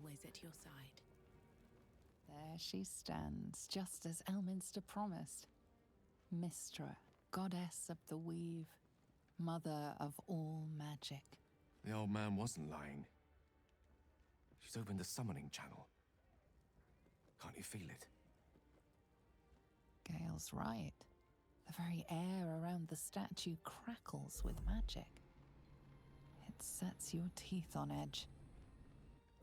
always at your side. There she stands, just as Elminster promised. Mistray, goddess of the weave, mother of all magic. The old man wasn't lying. She's opened the summoning channel. Can't you feel it? Gale's right. The very air around the statue crackles with magic. It sets your teeth on edge.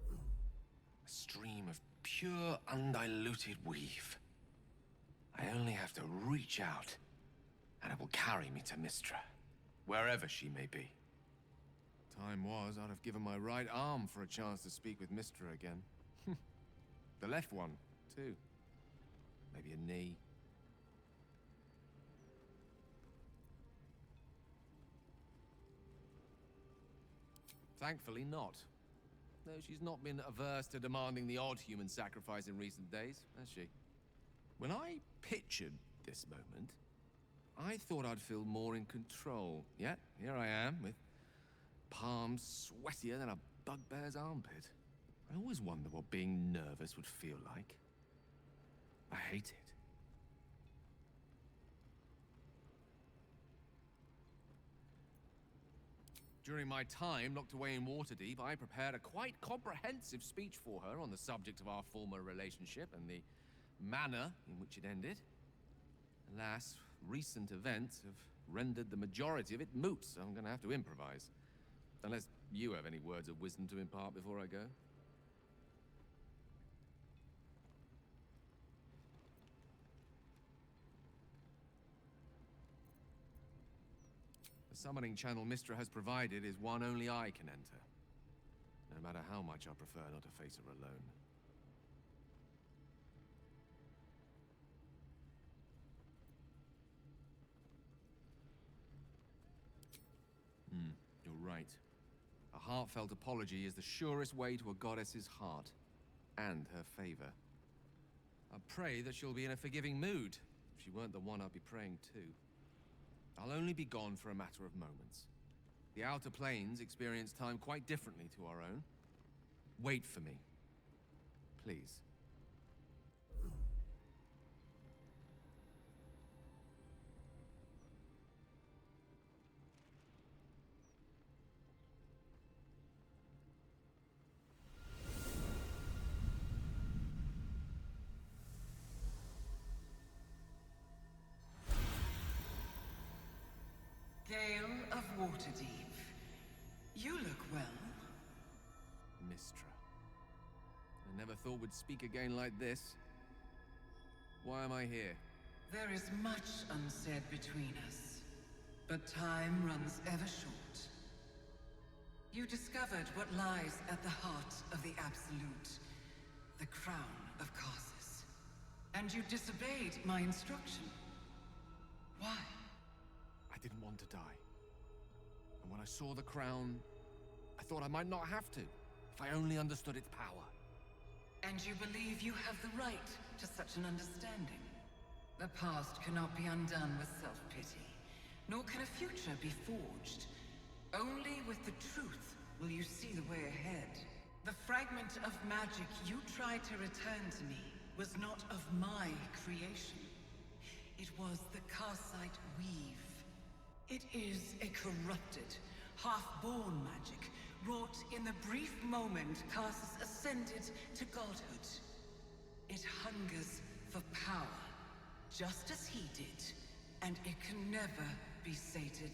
A stream of pure, undiluted weave. I only have to reach out, and it will carry me to Mistray, wherever she may be. Time was, I'd have given my right arm for a chance to speak with Mistray again. The left one, too. Maybe a knee. Thankfully not. No, she's not been averse to demanding the odd human sacrifice in recent days, has she? When I pictured this moment, I thought I'd feel more in control. Yet, here I am, with palms sweatier than a bugbear's armpit. I always wonder what being nervous would feel like. I hate it. During my time locked away in Waterdeep, I prepared a quite comprehensive speech for her on the subject of our former relationship and the manner in which it ended. Alas, recent events have rendered the majority of it moot, so I'm gonna have to improvise. Unless you have any words of wisdom to impart before I go. The summoning channel Mistray has provided is one only I can enter. No matter how much I prefer not to face her alone. You're right. A heartfelt apology is the surest way to a goddess's heart, and her favor. I pray that she'll be in a forgiving mood. If she weren't the one I'd be praying to. I'll only be gone for a matter of moments. The Outer Planes experience time quite differently to our own. Wait for me. Please. Gale of Waterdeep. You look well. Mistray. I never thought we'd speak again like this. Why am I here? There is much unsaid between us, but time runs ever short. You discovered what lies at the heart of the Absolute, the crown of Karsus. And you disobeyed my instruction. Why? I didn't want to die. And when I saw the crown, I thought I might not have to, if I only understood its power. And you believe you have the right to such an understanding? The past cannot be undone with self-pity, nor can a future be forged. Only with the truth will you see the way ahead. The fragment of magic you tried to return to me was not of my creation. It was the Karsite weave. It is a corrupted, half-born magic, wrought in the brief moment Karsus ascended to godhood. It hungers for power, just as he did, and it can never be sated.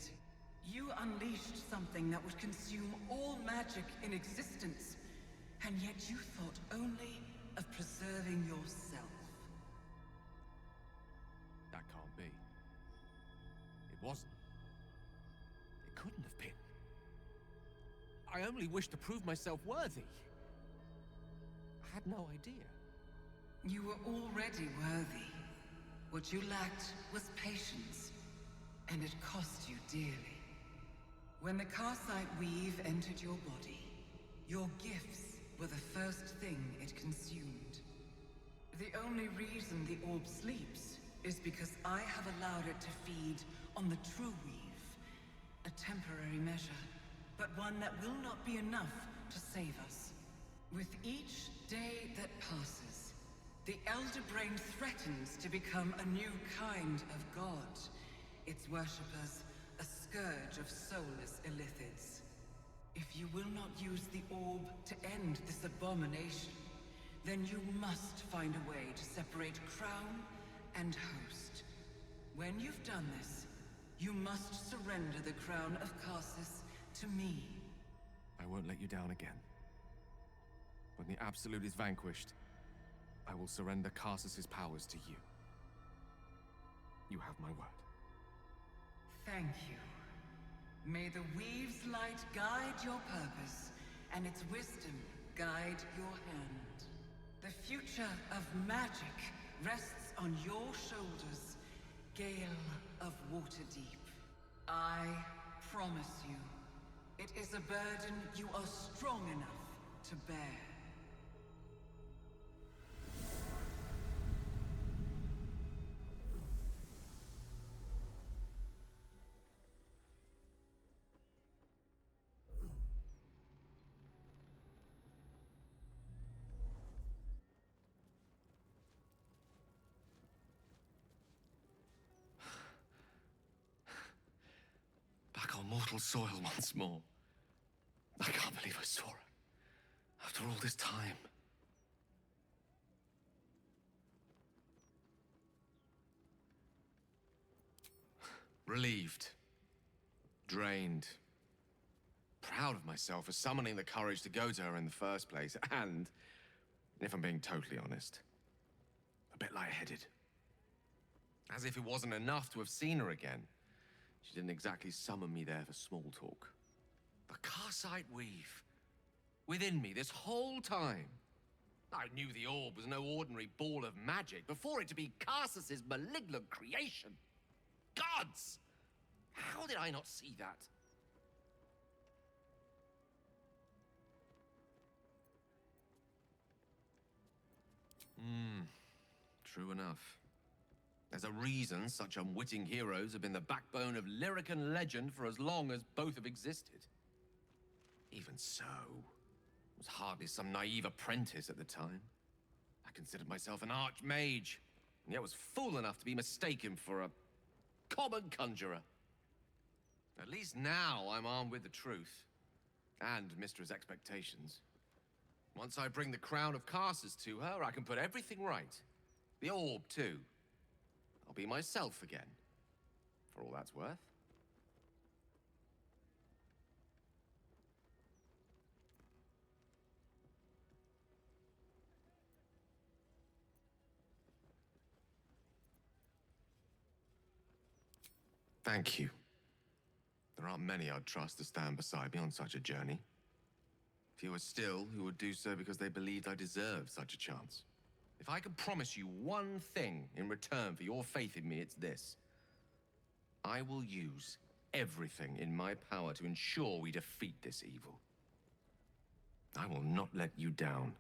You unleashed something that would consume all magic in existence, and yet you thought only of preserving yourself. That can't be. It wasn't. It couldn't have been. I only wished to prove myself worthy. I had no idea. You were already worthy. What you lacked was patience, and it cost you dearly. When the Karsite weave entered your body, your gifts were the first thing it consumed. The only reason the orb sleeps is because I have allowed it to feed on the true weave. A temporary measure, but one that will not be enough to save us. With each day that passes, the Elder Brain threatens to become a new kind of god. Its worshippers, a scourge of soulless illithids. If you will not use the orb to end this abomination, then you must find a way to separate crown and host. When you've done this, you must surrender the crown of Karsus to me. I won't let you down again. When the Absolute is vanquished, I will surrender Karsus's powers to you. You have my word. Thank you. May the Weave's light guide your purpose, and its wisdom guide your hand. The future of magic rests on your shoulders, Gale of Waterdeep. I promise you, it is a burden you are strong enough to bear. Back on mortal soil once more. I can't believe I saw her. After all this time. Relieved. Drained. Proud of myself for summoning the courage to go to her in the first place. And, if I'm being totally honest, a bit lightheaded. As if it wasn't enough to have seen her again. She didn't exactly summon me there for small talk. The Karsite weave. Within me this whole time. I knew the orb was no ordinary ball of magic before it to be Karsus's malignant creation. Gods! How did I not see that? True enough. There's a reason such unwitting heroes have been the backbone of lyric and legend for as long as both have existed. Even so, I was hardly some naive apprentice at the time. I considered myself an archmage, and yet was fool enough to be mistaken for a common conjurer. At least now I'm armed with the truth, and Mistress' expectations. Once I bring the crown of Karsus to her, I can put everything right. The orb, too. I'll be myself again, for all that's worth. Thank you. There aren't many I'd trust to stand beside me on such a journey. Fewer still who would do so because they believed I deserved such a chance. If I could promise you one thing in return for your faith in me, it's this. I will use everything in my power to ensure we defeat this evil. I will not let you down.